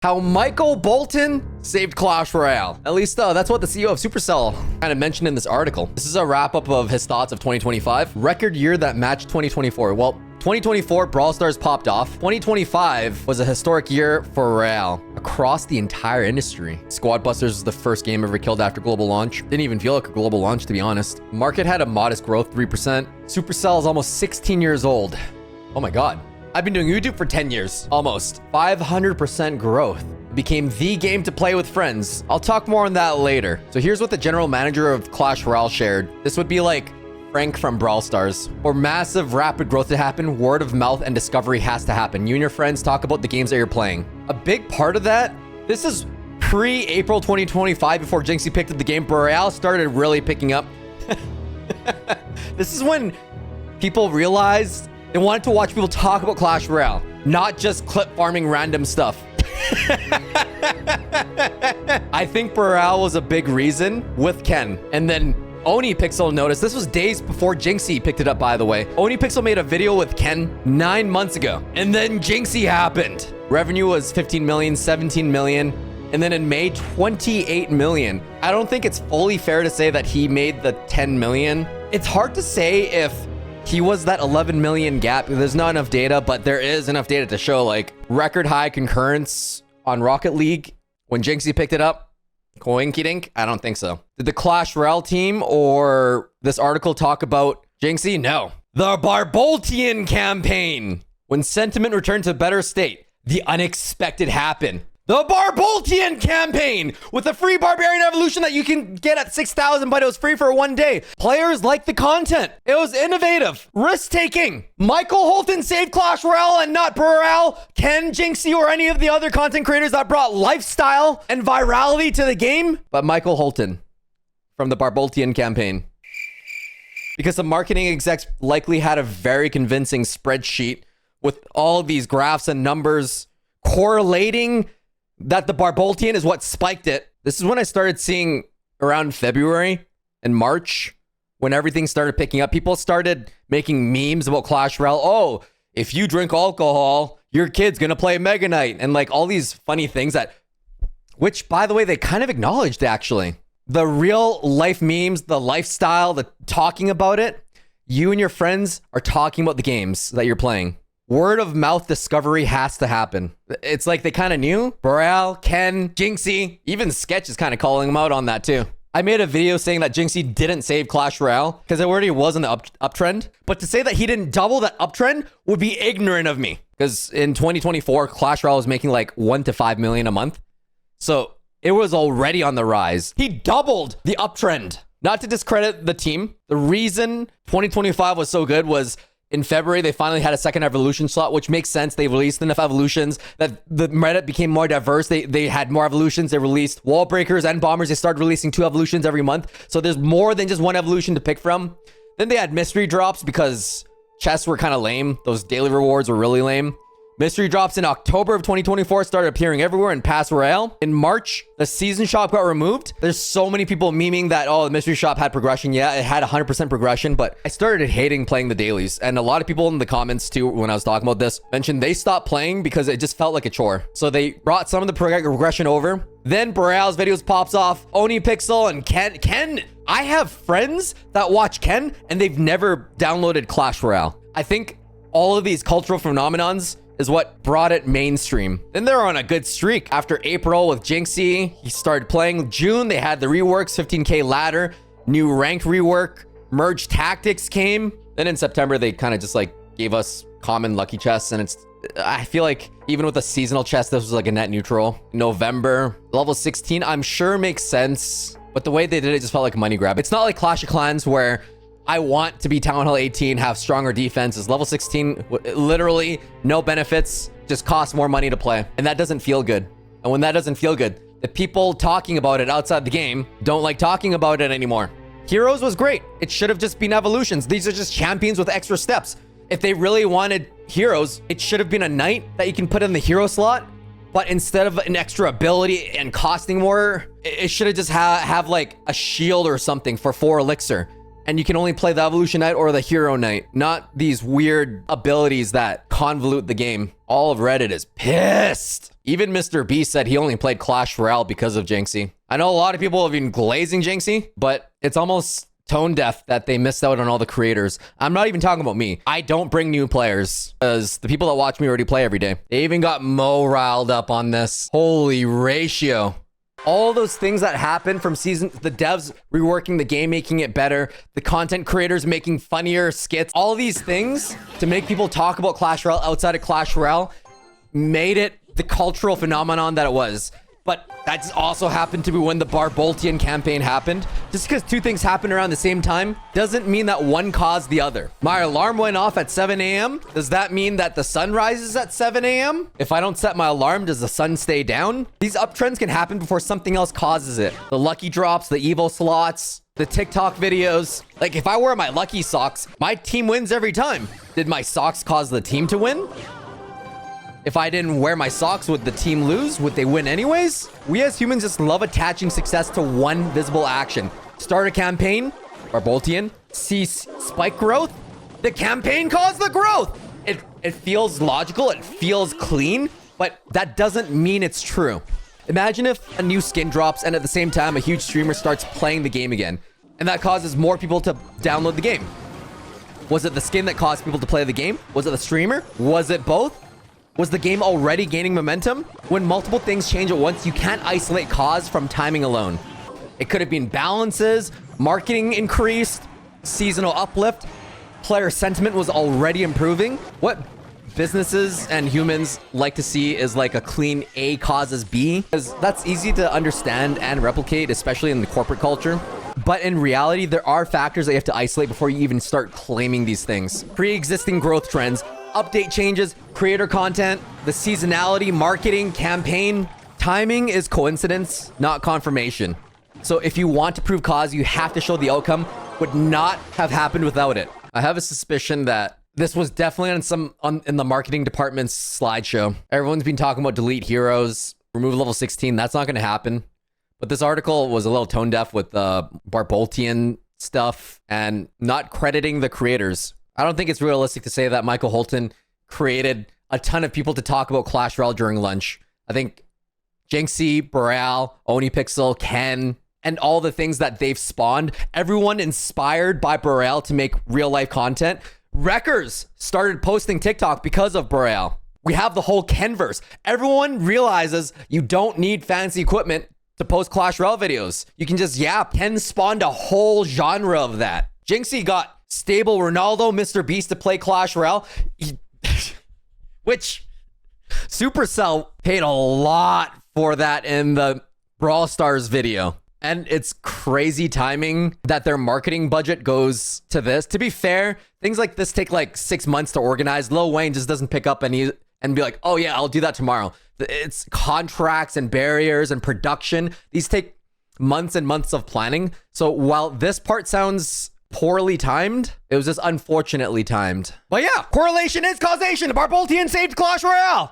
How Michael Bolton saved Clash Royale. At least that's what the CEO of Supercell kind of mentioned in this article. This is a wrap-up of his thoughts of 2025. Record year that matched 2024. Well, 2024, Brawl Stars popped off. 2025 was a historic year for Royale across the entire industry. Squad Busters was the first game ever killed after global launch. Didn't even feel like a global launch, to be honest. Market had a modest growth, 3%. Supercell is almost 16 years old. Oh my God. I've been doing YouTube for 10 years, almost. 500% growth. It became the game to play with friends. I'll talk more on that later. So here's what the general manager of Clash Royale shared. This would be like Frank from Brawl Stars. For massive rapid growth to happen, word of mouth and discovery has to happen. You and your friends talk about the games that you're playing. A big part of that, this is pre-April 2025, before Jinxie picked up the game. Royale started really picking up. This is when people realized they wanted to watch people talk about Clash Royale, not just clip farming random stuff. I think Royale was a big reason with Ken. And then OniPixel noticed. This was days before Jinxie picked it up, by the way. OniPixel made a video with Ken 9 months ago. And then Jinxie happened. Revenue was 15 million, 17 million. And then in May, 28 million. I don't think it's fully fair to say that he made the 10 million. It's hard to say if he was that 11 million gap. There's not enough data, but there is enough data to show like record high concurrence on Rocket League when Jinxie picked it up. Coinky dink? I don't think so. Did the Clash Royale team or this article talk about Jinxie? No. The Barbolian campaign. When sentiment returned to a better state, the unexpected happened. The Barbolian campaign with a free Barbarian evolution that you can get at 6,000, but it was free for 1 day. Players liked the content. It was innovative, risk-taking. Michael Holton saved Clash Royale and not Royale, Ken, Jinxie, or any of the other content creators that brought lifestyle and virality to the game. But Michael Holton from the Barbolian campaign. Because the marketing execs likely had a very convincing spreadsheet with all these graphs and numbers correlating that the Barbolian is what spiked it. This is when I started seeing around February and March, when everything started picking up. People started making memes about Clash Royale. Oh, if you drink alcohol, your kid's gonna play Mega Knight. And like all these funny things that, which by the way, they kind of acknowledged actually. The real life memes, the lifestyle, the talking about it. You and your friends are talking about the games that you're playing. Word of mouth discovery has to happen. It's like they kind of knew. Royale, Ken, Jinxie, even Sketch is kind of calling them out on that too. I made a video saying that Jinxie didn't save Clash Royale because it already was in the uptrend. But to say that he didn't double that uptrend would be ignorant of me. Because in 2024, Clash Royale was making like 1 to 5 million a month. So it was already on the rise. He doubled the uptrend. Not to discredit the team. The reason 2025 was so good was in February, they finally had a second evolution slot, which makes sense. They released enough evolutions that the Reddit became more diverse. They had more evolutions. They released wall breakers and bombers. They started releasing 2 evolutions every month. So there's more than just 1 evolution to pick from. Then they had mystery drops because chests were kind of lame. Those daily rewards were really lame. Mystery drops in October of 2024 started appearing everywhere in Pass Royale. In March, the season shop got removed. There's so many people memeing that, oh, the mystery shop had progression. Yeah, it had 100% progression, but I started hating playing the dailies. And a lot of people in the comments too, when I was talking about this, mentioned they stopped playing because it just felt like a chore. So they brought some of the progression over. Then Royale's videos pops off. OniPixel and Ken. I have friends that watch Ken and they've never downloaded Clash Royale. I think all of these cultural phenomenons is what brought it mainstream. Then they're on a good streak. After April with Jinxie, he started playing. June, they had the reworks, 15K ladder, new rank rework, merge tactics came. Then in September, they kind of just like gave us common lucky chests. And I feel like even with a seasonal chest, this was like a net neutral. November, level 16, I'm sure makes sense. But the way they did it just felt like a money grab. It's not like Clash of Clans where I want to be Town Hall 18, have stronger defenses. Level 16, literally no benefits, just costs more money to play. And that doesn't feel good. And when that doesn't feel good, the people talking about it outside the game don't like talking about it anymore. Heroes was great. It should have just been evolutions. These are just champions with extra steps. If they really wanted heroes, it should have been a knight that you can put in the hero slot. But instead of an extra ability and costing more, it should have just have like a shield or something for 4 elixir. And you can only play the Evolution Knight or the Hero Knight, not these weird abilities that convolute the game. All of Reddit is pissed. Even Mr. Beast said he only played Clash Royale because of Jinxie. I know a lot of people have been glazing Jinxie, but it's almost tone deaf that they missed out on all the creators. I'm not even talking about me. I don't bring new players because the people that watch me already play every day. They even got Mo riled up on this. Holy ratio. All those things that happen from season, the devs reworking the game, making it better, the content creators making funnier skits, all these things to make people talk about Clash Royale outside of Clash Royale made it the cultural phenomenon that it was. But that just also happened to be when the Barbolian campaign happened. Just because two things happened around the same time doesn't mean that one caused the other. My alarm went off at 7 a.m. Does that mean that the sun rises at 7 a.m.? If I don't set my alarm, does the sun stay down? These uptrends can happen before something else causes it. The lucky drops, the evil slots, the TikTok videos. Like if I wear my lucky socks, my team wins every time. Did my socks cause the team to win? If I didn't wear my socks, would the team lose? Would they win anyways? We as humans just love attaching success to one visible action. Start a campaign, Barbolian, see spike growth. The campaign caused the growth. It feels logical, it feels clean, but that doesn't mean it's true. Imagine if a new skin drops and at the same time a huge streamer starts playing the game again, and that causes more people to download the game. Was it the skin that caused people to play the game? Was it the streamer? Was it both? Was the game already gaining momentum? When multiple things change at once, you can't isolate cause from timing alone. It could have been balances, marketing increased, seasonal uplift, player sentiment was already improving. What businesses and humans like to see is like a clean A causes B, because that's easy to understand and replicate, especially in the corporate culture. But in reality, there are factors that you have to isolate before you even start claiming these things. Pre-existing growth trends, update changes, creator content, the seasonality, marketing, campaign. Timing is coincidence, not confirmation. So if you want to prove cause, you have to show the outcome would not have happened without it. I have a suspicion that this was definitely in the marketing department's slideshow. Everyone's been talking about delete heroes, remove level 16. That's not going to happen. But this article was a little tone deaf with Barbolian stuff and not crediting the creators. I don't think it's realistic to say that Michael Holton created a ton of people to talk about Clash Royale during lunch. I think Jinxie, Royale, Onipixel, Ken, and all the things that they've spawned, everyone inspired by Royale to make real life content. Wreckers started posting TikTok because of Royale. We have the whole Kenverse. Everyone realizes you don't need fancy equipment to post Clash Royale videos. You can just yap. Ken spawned a whole genre of that. Jinxie got stable Ronaldo, Mr. Beast to play Clash Royale, which Supercell paid a lot for that in the Brawl Stars video. And it's crazy timing that their marketing budget goes to this. To be fair, things like this take like 6 months to organize. Lil Wayne just doesn't pick up and be like, oh yeah, I'll do that tomorrow. It's contracts and barriers and production. These take months and months of planning. So while this part sounds poorly timed, it was just unfortunately timed. But yeah, correlation is causation. Barbolian saved Clash Royale.